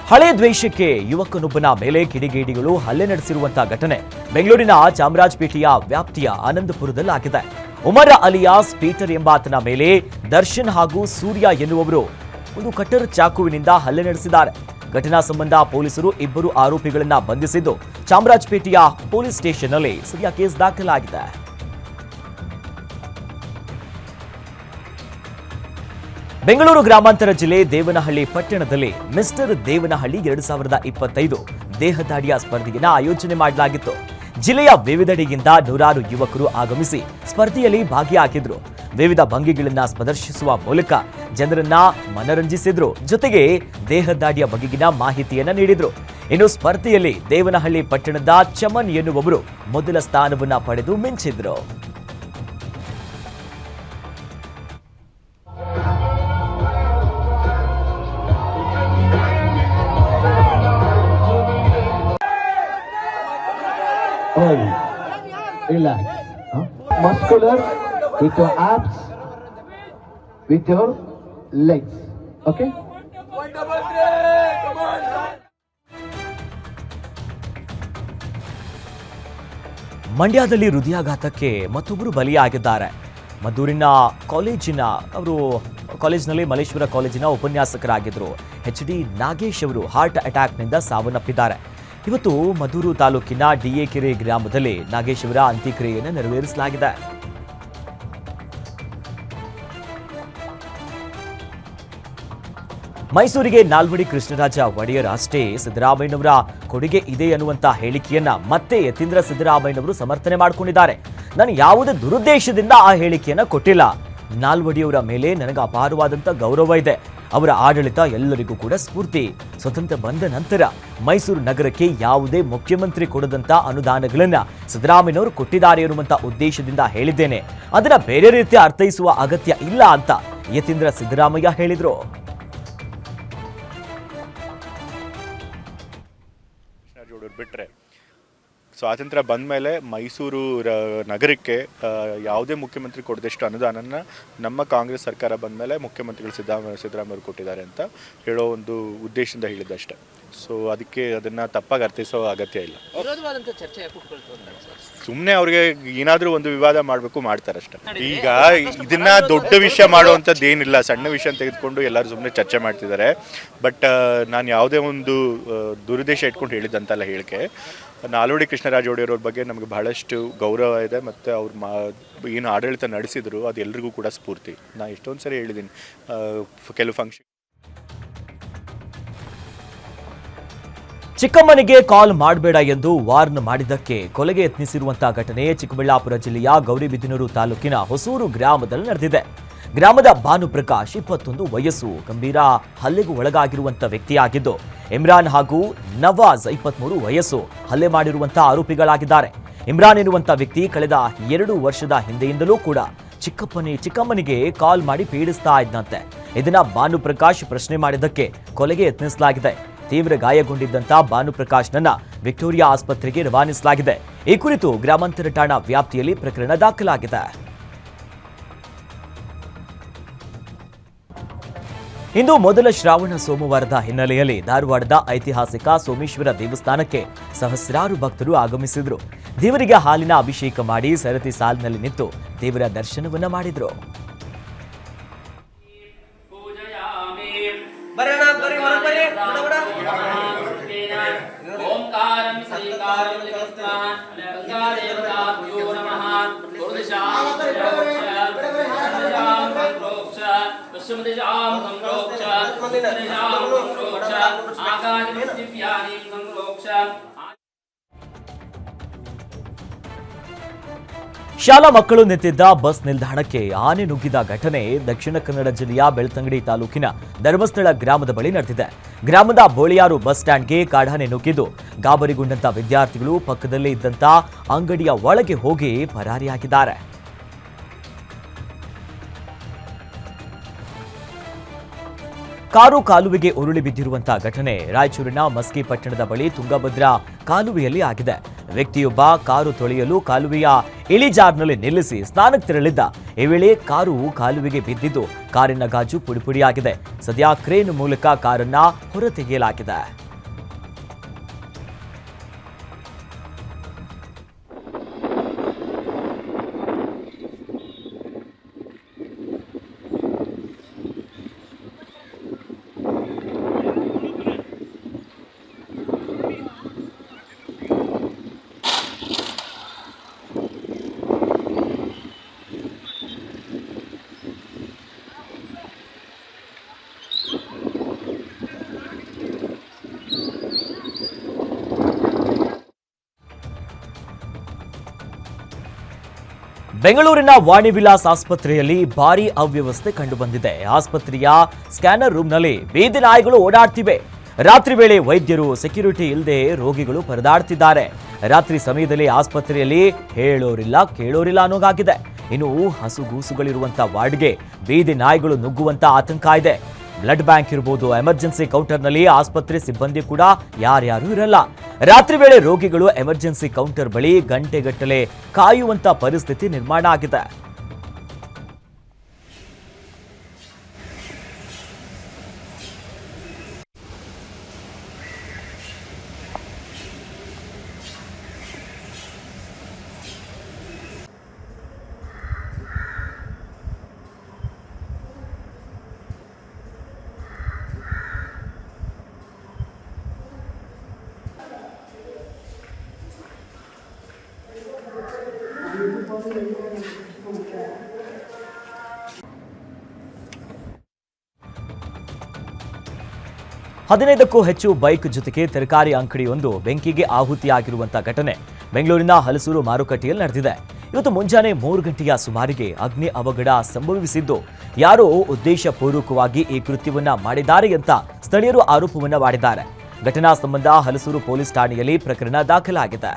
ಹಳೆ ದ್ವೇಷಕ್ಕೆ ಯುವಕನೊಬ್ಬನ ಮೇಲೆ ಕಿಡಿಗೇಡಿಗಳು ಹಲ್ಲೆ ನಡೆಸಿರುವಂತಹ ಘಟನೆ ಬೆಂಗಳೂರಿನ ಚಾಮರಾಜಪೇಟೆಯ ವ್ಯಾಪ್ತಿಯ ಆನಂದಪುರದಲ್ಲಾಗಿದೆ. ಉಮರ್ ಅಲಿಯಾಸ್ ಪೀಟರ್ ಎಂಬಾತನ ಮೇಲೆ ದರ್ಶನ್ ಹಾಗೂ ಸೂರ್ಯ ಎನ್ನುವವರು ಒಂದು ಕಟ್ಟರ್ ಚಾಕುವಿನಿಂದ ಹಲ್ಲೆ ನಡೆಸಿದ್ದಾರೆ. ಘಟನಾ ಸಂಬಂಧ ಪೊಲೀಸರು ಇಬ್ಬರು ಆರೋಪಿಗಳನ್ನ ಬಂಧಿಸಿದ್ದು ಚಾಮರಾಜಪೇಟೆಯ ಪೊಲೀಸ್ ಸ್ಟೇಷನ್ನಲ್ಲಿ ಸದ್ಯ ಕೇಸ್ ದಾಖಲಾಗಿದೆ. ಬೆಂಗಳೂರು ಗ್ರಾಮಾಂತರ ಜಿಲ್ಲೆ ದೇವನಹಳ್ಳಿ ಪಟ್ಟಣದಲ್ಲಿ ಮಿಸ್ಟರ್ ದೇವನಹಳ್ಳಿ 2025 ದೇಹದಾಡಿಯ ಸ್ಪರ್ಧೆಯನ್ನು ಆಯೋಜನೆ ಮಾಡಲಾಗಿತ್ತು. ಜಿಲ್ಲೆಯ ವಿವಿಧೆಡೆಯಿಂದ ನೂರಾರು ಯುವಕರು ಆಗಮಿಸಿ ಸ್ಪರ್ಧೆಯಲ್ಲಿ ಭಾಗಿಯಾಗಿದ್ರು. ವಿವಿಧ ಭಂಗಿಗಳನ್ನ ಪ್ರದರ್ಶಿಸುವ ಮೂಲಕ ಜನರನ್ನ ಮನರಂಜಿಸಿದ್ರು. ಜೊತೆಗೆ ದೇಹದಾಡಿಯ ಬಗೆಗಿನ ಮಾಹಿತಿಯನ್ನ ನೀಡಿದ್ರು. ಇನ್ನು ಸ್ಪರ್ಧೆಯಲ್ಲಿ ದೇವನಹಳ್ಳಿ ಪಟ್ಟಣದ ಚಮನ್ ಎನ್ನುವವರು ಮೊದಲ ಸ್ಥಾನವನ್ನ ಪಡೆದು ಮಿಂಚಿದ್ರು. Relax. Muscular with your abs, with your legs. Okay? ಮಂಡ್ಯದಲ್ಲಿ ಹೃದಯಾಘಾತಕ್ಕೆ ಮತ್ತೊಬ್ಬರು ಬಲಿಯಾಗಿದ್ದಾರೆ. ಮದ್ದೂರಿನ ಕಾಲೇಜಿನಲ್ಲಿ ಮಲ್ಲೇಶ್ವರ ಕಾಲೇಜಿನ ಉಪನ್ಯಾಸಕರಾಗಿದ್ದರು HD ನಾಗೇಶ್ ಅವರು ಹಾರ್ಟ್ ಅಟ್ಯಾಕ್ನಿಂದ ಸಾವನ್ನಪ್ಪಿದ್ದಾರೆ. ಇವತ್ತು ಮದ್ದೂರು ತಾಲೂಕಿನ ಡಿಎಕೆರೆ ಗ್ರಾಮದಲ್ಲಿ ನಾಗೇಶ್ ಅವರ ಅಂತ್ಯಕ್ರಿಯೆಯನ್ನು ನೆರವೇರಿಸಲಾಗಿದೆ. ಮೈಸೂರಿಗೆ ನಾಲ್ವಡಿ ಕೃಷ್ಣರಾಜ ಒಡೆಯರ್ ಅಷ್ಟೇ ಸಿದ್ದರಾಮಯ್ಯನವರ ಕೊಡುಗೆ ಇದೆ ಅನ್ನುವಂಥ ಹೇಳಿಕೆಯನ್ನ ಮತ್ತೆ ಯತೀಂದ್ರ ಸಿದ್ದರಾಮಯ್ಯನವರು ಸಮರ್ಥನೆ ಮಾಡಿಕೊಂಡಿದ್ದಾರೆ. ನಾನು ಯಾವುದೇ ದುರುದ್ದೇಶದಿಂದ ಆ ಹೇಳಿಕೆಯನ್ನ ಕೊಟ್ಟಿಲ್ಲ. ನಾಲ್ವಡಿಯವರ ಮೇಲೆ ನನಗೆ ಅಪಾರವಾದಂಥ ಗೌರವ ಇದೆ. ಅವರ ಆಡಳಿತ ಎಲ್ಲರಿಗೂ ಕೂಡ ಸ್ಫೂರ್ತಿ. ಸ್ವತಂತ್ರ ಬಂದ ನಂತರ ಮೈಸೂರು ನಗರಕ್ಕೆ ಯಾವುದೇ ಮುಖ್ಯಮಂತ್ರಿ ಕೊಡದಂತ ಅನುದಾನಗಳನ್ನ ಸಿದ್ದರಾಮಯ್ಯನವರು ಕೊಟ್ಟಿದ್ದಾರೆ ಎನ್ನುವಂತ ಉದ್ದೇಶದಿಂದ ಹೇಳಿದ್ದೇನೆ. ಅದನ್ನ ಬೇರೆ ರೀತಿ ಅರ್ಥೈಸುವ ಅಗತ್ಯ ಇಲ್ಲ ಅಂತ ಯತೀಂದ್ರ ಸಿದ್ದರಾಮಯ್ಯ ಹೇಳಿದ್ರು. ಬಿಟ್ರೆ ಸ್ವಾತಂತ್ರ್ಯ ಬಂದ ಮೇಲೆ ಮೈಸೂರು ನಗರಕ್ಕೆ ಯಾವುದೇ ಮುಖ್ಯಮಂತ್ರಿ ಕೊಡದಷ್ಟು ಅನುದಾನನ ನಮ್ಮ ಕಾಂಗ್ರೆಸ್ ಸರ್ಕಾರ ಬಂದ ಮೇಲೆ ಮುಖ್ಯಮಂತ್ರಿಗಳು ಸಿದ್ದರಾಮಯ್ಯವರು ಕೊಟ್ಟಿದ್ದಾರೆ ಅಂತ ಹೇಳೋ ಒಂದು ಉದ್ದೇಶದಿಂದ ಹೇಳಿದ್ದಷ್ಟೇ. ಸೊ ಅದಕ್ಕೆ ಅದನ್ನು ತಪ್ಪಾಗಿ ಅರ್ಥೈಸೋ ಅಗತ್ಯ ಇಲ್ಲ. ಸುಮ್ಮನೆ ಅವ್ರಿಗೆ ಏನಾದರೂ ಒಂದು ವಿವಾದ ಮಾಡಬೇಕು ಮಾಡ್ತಾರಷ್ಟೆ. ಈಗ ಇದನ್ನ ದೊಡ್ಡ ವಿಷಯ ಮಾಡುವಂಥದ್ದು ಏನಿಲ್ಲ, ಸಣ್ಣ ವಿಷಯ ತೆಗೆದುಕೊಂಡು ಎಲ್ಲರೂ ಸುಮ್ಮನೆ ಚರ್ಚೆ ಮಾಡ್ತಿದ್ದಾರೆ. ಬಟ್ ನಾನು ಯಾವುದೇ ಒಂದು ದುರುದ್ದೇಶ ಇಟ್ಕೊಂಡು ಹೇಳಿದ್ದಂತಲ್ಲ ಹೇಳಿಕೆ. ನಾಲ್ವಡಿ ಕೃಷ್ಣರಾಜ ಒಡೆಯರ್ ಬಗ್ಗೆ ನಮಗೆ ಬಹಳಷ್ಟು ಗೌರವ ಇದೆ ಮತ್ತು ಅವ್ರು ಏನು ಆಡಳಿತ ನಡೆಸಿದ್ರು ಅದು ಎಲ್ರಿಗೂ ಕೂಡ ಸ್ಫೂರ್ತಿ. ನಾನು ಎಷ್ಟೊಂದು ಸರಿ ಹೇಳಿದ್ದೀನಿ ಕೆಲವು ಫಂಕ್ಷನ್. ಚಿಕ್ಕಮ್ಮನಿಗೆ ಕಾಲ್ ಮಾಡಬೇಡ ಎಂದು ವಾರ್ನ್ ಮಾಡಿದ್ದಕ್ಕೆ ಕೊಲೆಗೆ ಯತ್ನಿಸಿರುವಂತಹ ಘಟನೆ ಚಿಕ್ಕಬಳ್ಳಾಪುರ ಜಿಲ್ಲೆಯ ಗೌರಿಬಿದನೂರು ತಾಲೂಕಿನ ಹೊಸೂರು ಗ್ರಾಮದಲ್ಲಿ ನಡೆದಿದೆ. ಗ್ರಾಮದ ಭಾನುಪ್ರಕಾಶ್ 21 ವಯಸ್ಸು ಗಂಭೀರ ಹಲ್ಲೆಗೂ ಒಳಗಾಗಿರುವಂತಹ ವ್ಯಕ್ತಿಯಾಗಿದ್ದು, ಇಮ್ರಾನ್ ಹಾಗೂ ನವಾಜ್ 23 ವಯಸ್ಸು ಹಲ್ಲೆ ಮಾಡಿರುವಂತಹ ಆರೋಪಿಗಳಾಗಿದ್ದಾರೆ. ಇಮ್ರಾನ್ ಎನ್ನುವಂತಹ ವ್ಯಕ್ತಿ ಕಳೆದ 2 ವರ್ಷದ ಹಿಂದೆಯಿಂದಲೂ ಕೂಡ ಚಿಕ್ಕಮ್ಮನಿಗೆ ಕಾಲ್ ಮಾಡಿ ಪೀಡಿಸ್ತಾ ಇದ್ದಂತೆ. ಇದನ್ನ ಭಾನುಪ್ರಕಾಶ್ ಪ್ರಶ್ನೆ ಮಾಡಿದ್ದಕ್ಕೆ ಕೊಲೆಗೆ ಯತ್ನಿಸಲಾಗಿದೆ. ತೀವ್ರ ಗಾಯಗೊಂಡಿದ್ದಂತ ಭಾನುಪ್ರಕಾಶ್ನನ್ನ ವಿಕ್ಟೋರಿಯಾ ಆಸ್ಪತ್ರೆಗೆ ರವಾನಿಸಲಾಗಿದೆ. ಈ ಕುರಿತು ಗ್ರಾಮಾಂತರ ಠಾಣಾ ವ್ಯಾಪ್ತಿಯಲ್ಲಿ ಪ್ರಕರಣ ದಾಖಲಾಗಿದೆ. ಇಂದು ಮೊದಲ ಶ್ರಾವಣ ಸೋಮವಾರದ ಹಿನ್ನೆಲೆಯಲ್ಲಿ ಧಾರವಾಡದ ಐತಿಹಾಸಿಕ ಸೋಮೇಶ್ವರ ದೇವಸ್ಥಾನಕ್ಕೆ ಸಹಸ್ರಾರು ಭಕ್ತರು ಆಗಮಿಸಿದ್ರು. ದೇವರಿಗೆ ಹಾಲಿನ ಅಭಿಷೇಕ ಮಾಡಿ ಸರತಿ ಸಾಲಿನಲ್ಲಿ ನಿಂತು ದೇವರ ದರ್ಶನವನ್ನ ಮಾಡಿದ್ರು. ಶಾಲಾ ಮಕ್ಕಳು ನಿಂತಿದ್ದ ಬಸ್ ನಿಲ್ದಾಣಕ್ಕೆ ಆನೆ ನುಗ್ಗಿದ ಘಟನೆ ದಕ್ಷಿಣ ಕನ್ನಡ ಜಿಲ್ಲೆಯ ಬೆಳ್ತಂಗಡಿ ತಾಲೂಕಿನ ಧರ್ಮಸ್ಥಳ ಗ್ರಾಮದ ಬಳಿ ನಡೆದಿದೆ. ಗ್ರಾಮದ ಬೋಳಿಯಾರು ಬಸ್ ಸ್ಟ್ಯಾಂಡ್ಗೆ ಕಾಡಾನೆ ನುಗ್ಗಿದ್ದು ಗಾಬರಿಗೊಂಡಂತ ವಿದ್ಯಾರ್ಥಿಗಳು ಪಕ್ಕದಲ್ಲೇ ಇದ್ದಂತ ಅಂಗಡಿಯ ಒಳಗೆ ಹೋಗಿ ಪರಾರಿಯಾಗಿದ್ದಾರೆ. ಕಾರು ಕಾಲುವೆಗೆ ಉರುಳಿ ಬಿದ್ದಿರುವಂತಹ ಘಟನೆ ರಾಯಚೂರಿನ ಮಸ್ಕಿ ಪಟ್ಟಣದ ಬಳಿ ತುಂಗಭದ್ರಾ ಕಾಲುವೆಯಲ್ಲಿ ಆಗಿದೆ. ವ್ಯಕ್ತಿಯೊಬ್ಬ ಕಾರು ತೊಳೆಯಲು ಕಾಲುವೆಯ ಇಳಿಜಾರಿನಲ್ಲಿ ನಿಲ್ಲಿಸಿ ಸ್ನಾನಕ್ಕೆ ತೆರಳಿದ್ದ. ಈ ವೇಳೆ ಕಾರು ಕಾಲುವೆಗೆ ಬಿದ್ದಿದ್ದು ಕಾರಿನ ಗಾಜು ಪುಡಿಪುಡಿಯಾಗಿದೆ. ಸದ್ಯ ಕ್ರೇನ್ ಮೂಲಕ ಕಾರನ್ನ ಹೊರತೆಗೆಯಲಾಗಿದೆ. ಬೆಂಗಳೂರಿನ ವಾಣಿ ವಿಲಾಸ್ ಆಸ್ಪತ್ರೆಯಲ್ಲಿ ಭಾರೀ ಅವ್ಯವಸ್ಥೆ ಕಂಡುಬಂದಿದೆ. ಆಸ್ಪತ್ರೆಯ ಸ್ಕ್ಯಾನರ್ ರೂಮ್ನಲ್ಲಿ ಬೀದಿ ನಾಯಿಗಳು ಓಡಾಡ್ತಿವೆ. ರಾತ್ರಿ ವೇಳೆ ವೈದ್ಯರು ಸೆಕ್ಯೂರಿಟಿ ಇಲ್ಲದೆ ರೋಗಿಗಳು ಪರದಾಡ್ತಿದ್ದಾರೆ. ರಾತ್ರಿ ಸಮಯದಲ್ಲಿ ಆಸ್ಪತ್ರೆಯಲ್ಲಿ ಹೇಳೋರಿಲ್ಲ ಕೇಳೋರಿಲ್ಲ ಅನ್ನೋಗಾಗಿದೆ. ಇನ್ನು ಹಸುಗೂಸುಗಳಿರುವಂತ ವಾರ್ಡ್ಗೆ ಬೀದಿ ನಾಯಿಗಳು ನುಗ್ಗುವಂತ ಆತಂಕ ಇದೆ. ಬ್ಲಡ್ ಬ್ಯಾಂಕ್ ಇರಬಹುದು, ಎಮರ್ಜೆನ್ಸಿ ಕೌಂಟರ್ನಲ್ಲಿ ಆಸ್ಪತ್ರೆ ಸಿಬ್ಬಂದಿ ಕೂಡ ಯಾರ್ಯಾರು ಇರಲ್ಲ. ರಾತ್ರಿ ವೇಳೆ ರೋಗಿಗಳು ಎಮರ್ಜೆನ್ಸಿ ಕೌಂಟರ್ ಬಳಿ ಗಂಟೆಗಟ್ಟಲೆ ಕಾಯುವಂತ ಪರಿಸ್ಥಿತಿ ನಿರ್ಮಾಣ ಆಗಿದೆ. ಹದಿನೈದಕ್ಕೂ ಹೆಚ್ಚು ಬೈಕ್ ಜೊತೆಗೆ ತರಕಾರಿ ಅಂಗಡಿಯೊಂದು ಬೆಂಕಿಗೆ ಆಹುತಿಯಾಗಿರುವಂತಹ ಘಟನೆ ಬೆಂಗಳೂರಿನ ಹಲಸೂರು ಮಾರುಕಟ್ಟೆಯಲ್ಲಿ ನಡೆದಿದೆ. ಇವತ್ತು ಮುಂಜಾನೆ 3 ಗಂಟೆಯ ಸುಮಾರಿಗೆ ಅಗ್ನಿ ಅವಘಡ ಸಂಭವಿಸಿದ್ದು, ಯಾರೋ ಉದ್ದೇಶಪೂರ್ವಕವಾಗಿ ಈ ಕೃತ್ಯವನ್ನ ಮಾಡಿದ್ದಾರೆ ಅಂತ ಸ್ಥಳೀಯರು ಆರೋಪವನ್ನ ಮಾಡಿದ್ದಾರೆ. ಘಟನಾ ಸಂಬಂಧ ಹಲಸೂರು ಪೊಲೀಸ್ ಠಾಣೆಯಲ್ಲಿ ಪ್ರಕರಣ ದಾಖಲಾಗಿದೆ.